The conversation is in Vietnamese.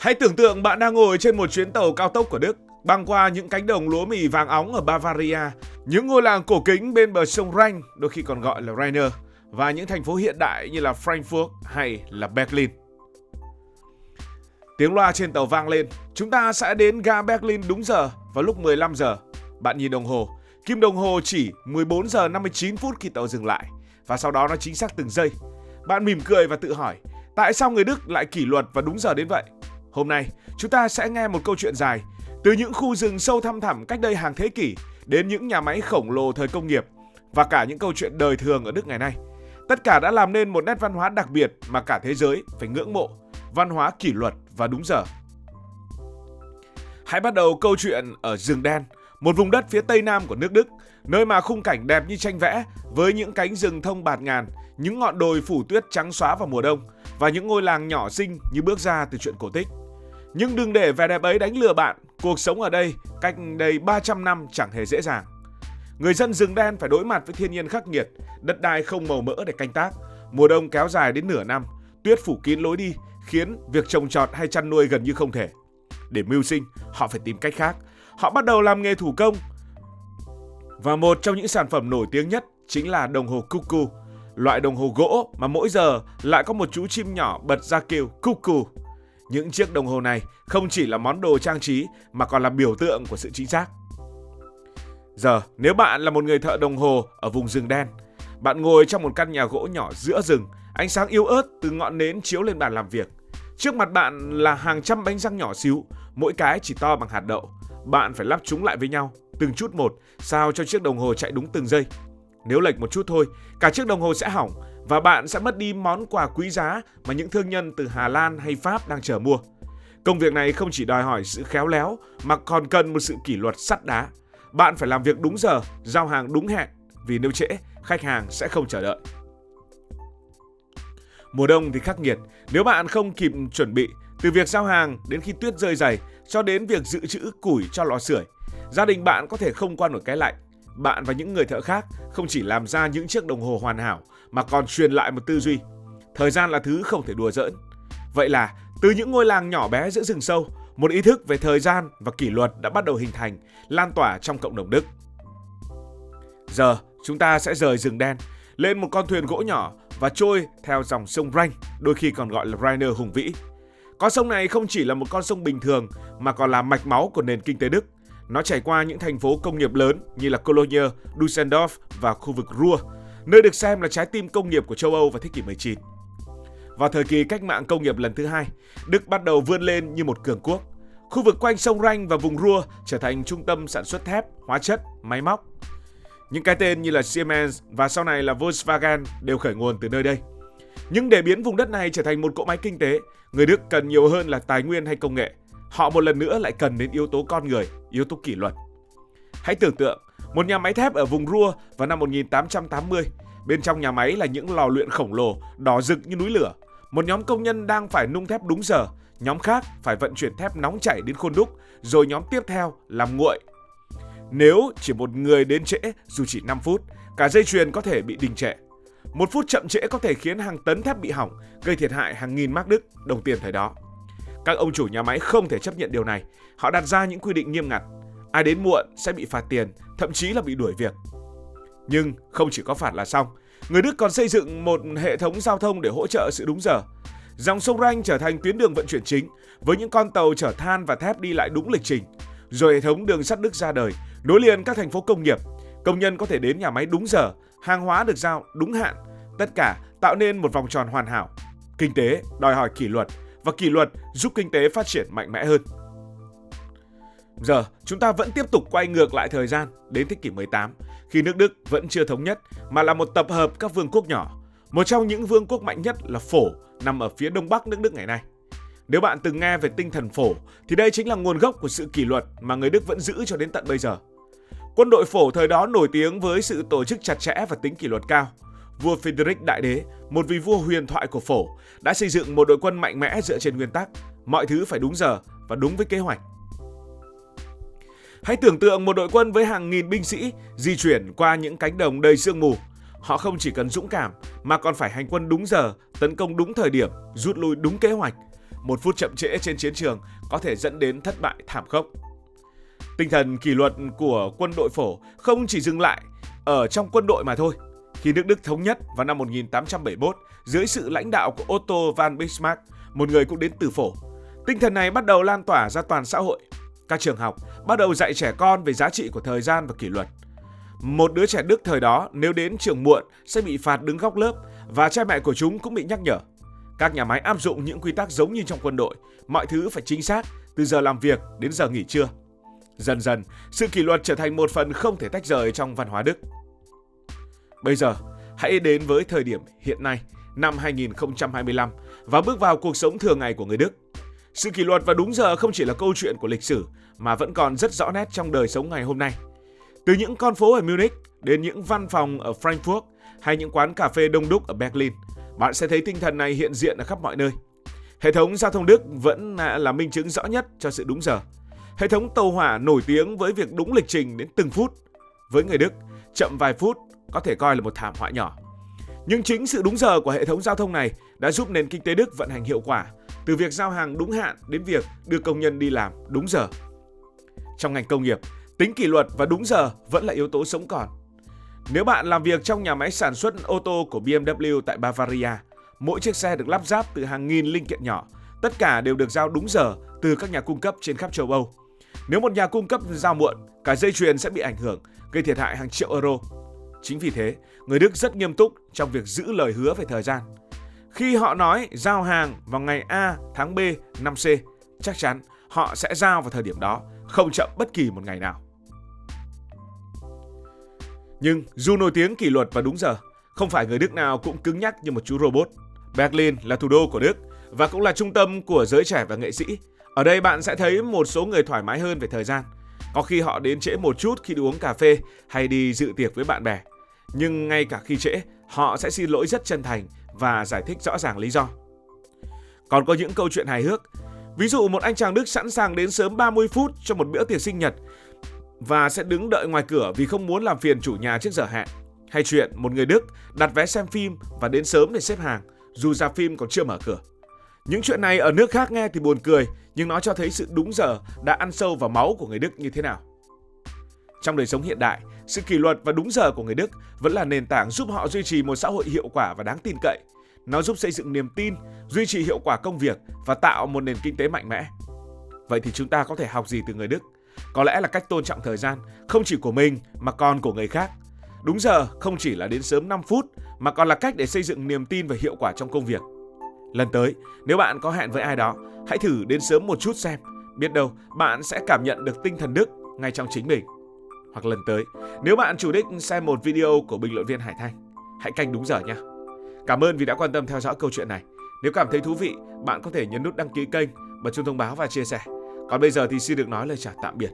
Hãy tưởng tượng bạn đang ngồi trên một chuyến tàu cao tốc của Đức, băng qua những cánh đồng lúa mì vàng óng ở Bavaria, những ngôi làng cổ kính bên bờ sông Rhine, đôi khi còn gọi là Rhine, và những thành phố hiện đại như là Frankfurt hay là Berlin. Tiếng loa trên tàu vang lên, chúng ta sẽ đến ga Berlin đúng giờ vào lúc 15 giờ. Bạn nhìn đồng hồ, kim đồng hồ chỉ 14 giờ 59 phút khi tàu dừng lại, và sau đó nó chính xác từng giây. Bạn mỉm cười và tự hỏi, tại sao người Đức lại kỷ luật và đúng giờ đến vậy? Hôm nay, chúng ta sẽ nghe một câu chuyện dài, từ những khu rừng sâu thăm thẳm cách đây hàng thế kỷ đến những nhà máy khổng lồ thời công nghiệp và cả những câu chuyện đời thường ở Đức ngày nay. Tất cả đã làm nên một nét văn hóa đặc biệt mà cả thế giới phải ngưỡng mộ, văn hóa kỷ luật và đúng giờ. Hãy bắt đầu câu chuyện ở rừng đen, một vùng đất phía tây nam của nước Đức, nơi mà khung cảnh đẹp như tranh vẽ với những cánh rừng thông bạt ngàn, những ngọn đồi phủ tuyết trắng xóa vào mùa đông và những ngôi làng nhỏ xinh như bước ra từ truyện cổ tích. Nhưng đừng để vẻ đẹp ấy đánh lừa bạn, cuộc sống ở đây cách đây 300 năm chẳng hề dễ dàng. Người dân rừng đen phải đối mặt với thiên nhiên khắc nghiệt, đất đai không màu mỡ để canh tác, mùa đông kéo dài đến nửa năm, tuyết phủ kín lối đi khiến việc trồng trọt hay chăn nuôi gần như không thể. Để mưu sinh, họ phải tìm cách khác. Họ bắt đầu làm nghề thủ công. Và một trong những sản phẩm nổi tiếng nhất chính là đồng hồ cuckoo, loại đồng hồ gỗ mà mỗi giờ lại có một chú chim nhỏ bật ra kêu cuckoo. Những chiếc đồng hồ này không chỉ là món đồ trang trí mà còn là biểu tượng của sự chính xác. Giờ, nếu bạn là một người thợ đồng hồ ở vùng rừng đen, bạn ngồi trong một căn nhà gỗ nhỏ giữa rừng, ánh sáng yếu ớt từ ngọn nến chiếu lên bàn làm việc. Trước mặt bạn là hàng trăm bánh răng nhỏ xíu, mỗi cái chỉ to bằng hạt đậu. Bạn phải lắp chúng lại với nhau, từng chút một, sao cho chiếc đồng hồ chạy đúng từng giây. Nếu lệch một chút thôi, cả chiếc đồng hồ sẽ hỏng và bạn sẽ mất đi món quà quý giá mà những thương nhân từ Hà Lan hay Pháp đang chờ mua. Công việc này không chỉ đòi hỏi sự khéo léo mà còn cần một sự kỷ luật sắt đá. Bạn phải làm việc đúng giờ, giao hàng đúng hẹn, vì nếu trễ, khách hàng sẽ không chờ đợi. Mùa đông thì khắc nghiệt, nếu bạn không kịp chuẩn bị, từ việc giao hàng đến khi tuyết rơi dày cho đến việc dự trữ củi cho lò sưởi, gia đình bạn có thể không qua nổi cái lạnh. Bạn và những người thợ khác không chỉ làm ra những chiếc đồng hồ hoàn hảo mà còn truyền lại một tư duy. Thời gian là thứ không thể đùa giỡn. Vậy là từ những ngôi làng nhỏ bé giữa rừng sâu, một ý thức về thời gian và kỷ luật đã bắt đầu hình thành, lan tỏa trong cộng đồng Đức. Giờ chúng ta sẽ rời rừng đen, lên một con thuyền gỗ nhỏ và trôi theo dòng sông Rhine, đôi khi còn gọi là Rhine hùng vĩ. Con sông này không chỉ là một con sông bình thường mà còn là mạch máu của nền kinh tế Đức. Nó chảy qua những thành phố công nghiệp lớn như là Cologne, Düsseldorf và khu vực Ruhr, nơi được xem là trái tim công nghiệp của châu Âu vào thế kỷ 19. Vào thời kỳ cách mạng công nghiệp lần thứ hai, Đức bắt đầu vươn lên như một cường quốc. Khu vực quanh sông Rhine và vùng Ruhr trở thành trung tâm sản xuất thép, hóa chất, máy móc. Những cái tên như là Siemens và sau này là Volkswagen đều khởi nguồn từ nơi đây. Nhưng để biến vùng đất này trở thành một cỗ máy kinh tế, người Đức cần nhiều hơn là tài nguyên hay công nghệ. Họ một lần nữa lại cần đến yếu tố con người, yếu tố kỷ luật. Hãy tưởng tượng một nhà máy thép ở vùng Ruhr vào năm 1880. Bên trong nhà máy là những lò luyện khổng lồ, đỏ rực như núi lửa. Một nhóm công nhân đang phải nung thép đúng giờ, nhóm khác phải vận chuyển thép nóng chảy đến khuôn đúc, rồi nhóm tiếp theo làm nguội. Nếu chỉ một người đến trễ, dù chỉ 5 phút, cả dây chuyền có thể bị đình trệ. 1 phút chậm trễ có thể khiến hàng tấn thép bị hỏng, gây thiệt hại hàng nghìn mark Đức, đồng tiền thời đó. Các ông chủ nhà máy không thể chấp nhận điều này. Họ đặt ra những quy định nghiêm ngặt. Ai đến muộn sẽ bị phạt tiền, thậm chí là bị đuổi việc. Nhưng không chỉ có phạt là xong. Người Đức còn xây dựng một hệ thống giao thông để hỗ trợ sự đúng giờ. Dòng sông Rhine trở thành tuyến đường vận chuyển chính, với những con tàu chở than và thép đi lại đúng lịch trình. Rồi hệ thống đường sắt Đức ra đời, nối liền các thành phố công nghiệp. Công nhân có thể đến nhà máy đúng giờ, hàng hóa được giao đúng hạn. Tất cả tạo nên một vòng tròn hoàn hảo. Kinh tế đòi hỏi kỷ luật, và kỷ luật giúp kinh tế phát triển mạnh mẽ hơn. Giờ, chúng ta vẫn tiếp tục quay ngược lại thời gian đến thế kỷ 18, khi nước Đức vẫn chưa thống nhất mà là một tập hợp các vương quốc nhỏ. Một trong những vương quốc mạnh nhất là Phổ, nằm ở phía đông bắc nước Đức ngày nay. Nếu bạn từng nghe về tinh thần Phổ, thì đây chính là nguồn gốc của sự kỷ luật mà người Đức vẫn giữ cho đến tận bây giờ. Quân đội Phổ thời đó nổi tiếng với sự tổ chức chặt chẽ và tính kỷ luật cao. Vua Frederick Đại Đế, một vị vua huyền thoại của Phổ, đã xây dựng một đội quân mạnh mẽ dựa trên nguyên tắc mọi thứ phải đúng giờ và đúng với kế hoạch. Hãy tưởng tượng một đội quân với hàng nghìn binh sĩ di chuyển qua những cánh đồng đầy sương mù. Họ không chỉ cần dũng cảm mà còn phải hành quân đúng giờ, tấn công đúng thời điểm, rút lui đúng kế hoạch. 1 phút chậm trễ trên chiến trường có thể dẫn đến thất bại thảm khốc. Tinh thần kỷ luật của quân đội phổ không chỉ dừng lại ở trong quân đội mà thôi. Khi nước Đức thống nhất vào năm 1871 dưới sự lãnh đạo của Otto von Bismarck, một người cũng đến từ phổ, tinh thần này bắt đầu lan tỏa ra toàn xã hội. Các trường học bắt đầu dạy trẻ con về giá trị của thời gian và kỷ luật. Một đứa trẻ Đức thời đó nếu đến trường muộn sẽ bị phạt đứng góc lớp và cha mẹ của chúng cũng bị nhắc nhở. Các nhà máy áp dụng những quy tắc giống như trong quân đội, mọi thứ phải chính xác từ giờ làm việc đến giờ nghỉ trưa. Dần dần, sự kỷ luật trở thành một phần không thể tách rời trong văn hóa Đức. Bây giờ, hãy đến với thời điểm hiện nay, năm 2025 và bước vào cuộc sống thường ngày của người Đức. Sự kỷ luật và đúng giờ không chỉ là câu chuyện của lịch sử mà vẫn còn rất rõ nét trong đời sống ngày hôm nay. Từ những con phố ở Munich đến những văn phòng ở Frankfurt hay những quán cà phê đông đúc ở Berlin, bạn sẽ thấy tinh thần này hiện diện ở khắp mọi nơi. Hệ thống giao thông Đức vẫn là minh chứng rõ nhất cho sự đúng giờ. Hệ thống tàu hỏa nổi tiếng với việc đúng lịch trình đến từng phút. Với người Đức, chậm vài phút có thể coi là một thảm họa nhỏ. Nhưng chính sự đúng giờ của hệ thống giao thông này đã giúp nền kinh tế Đức vận hành hiệu quả, từ việc giao hàng đúng hạn đến việc đưa công nhân đi làm đúng giờ. Trong ngành công nghiệp, tính kỷ luật và đúng giờ vẫn là yếu tố sống còn. Nếu bạn làm việc trong nhà máy sản xuất ô tô của BMW tại Bavaria, mỗi chiếc xe được lắp ráp từ hàng nghìn linh kiện nhỏ, tất cả đều được giao đúng giờ từ các nhà cung cấp trên khắp châu Âu. Nếu một nhà cung cấp giao muộn, cả dây chuyền sẽ bị ảnh hưởng, gây thiệt hại hàng triệu euro. Chính vì thế, người Đức rất nghiêm túc trong việc giữ lời hứa về thời gian. Khi họ nói giao hàng vào ngày A tháng B năm C, chắc chắn họ sẽ giao vào thời điểm đó, không chậm bất kỳ một ngày nào. Nhưng dù nổi tiếng kỷ luật và đúng giờ, không phải người Đức nào cũng cứng nhắc như một chú robot. Berlin là thủ đô của Đức và cũng là trung tâm của giới trẻ và nghệ sĩ. Ở đây bạn sẽ thấy một số người thoải mái hơn về thời gian. Có khi họ đến trễ một chút khi đi uống cà phê hay đi dự tiệc với bạn bè. Nhưng ngay cả khi trễ, họ sẽ xin lỗi rất chân thành và giải thích rõ ràng lý do. Còn có những câu chuyện hài hước. Ví dụ một anh chàng Đức sẵn sàng đến sớm 30 phút cho một bữa tiệc sinh nhật và sẽ đứng đợi ngoài cửa vì không muốn làm phiền chủ nhà trước giờ hẹn. Hay chuyện một người Đức đặt vé xem phim và đến sớm để xếp hàng dù rạp phim còn chưa mở cửa. Những chuyện này ở nước khác nghe thì buồn cười, nhưng nó cho thấy sự đúng giờ đã ăn sâu vào máu của người Đức như thế nào. Trong đời sống hiện đại, sự kỷ luật và đúng giờ của người Đức vẫn là nền tảng giúp họ duy trì một xã hội hiệu quả và đáng tin cậy. Nó giúp xây dựng niềm tin, duy trì hiệu quả công việc và tạo một nền kinh tế mạnh mẽ. Vậy thì chúng ta có thể học gì từ người Đức? Có lẽ là cách tôn trọng thời gian, không chỉ của mình mà còn của người khác. Đúng giờ không chỉ là đến sớm 5 phút mà còn là cách để xây dựng niềm tin và hiệu quả trong công việc. Lần tới, nếu bạn có hẹn với ai đó, hãy thử đến sớm một chút xem. Biết đâu bạn sẽ cảm nhận được tinh thần Đức ngay trong chính mình. Hoặc lần tới, nếu bạn chủ đích xem một video của bình luận viên Hải Thanh, hãy canh đúng giờ nhé. Cảm ơn vì đã quan tâm theo dõi câu chuyện này. Nếu cảm thấy thú vị, bạn có thể nhấn nút đăng ký kênh, bật chuông thông báo và chia sẻ. Còn bây giờ thì xin được nói lời chào tạm biệt.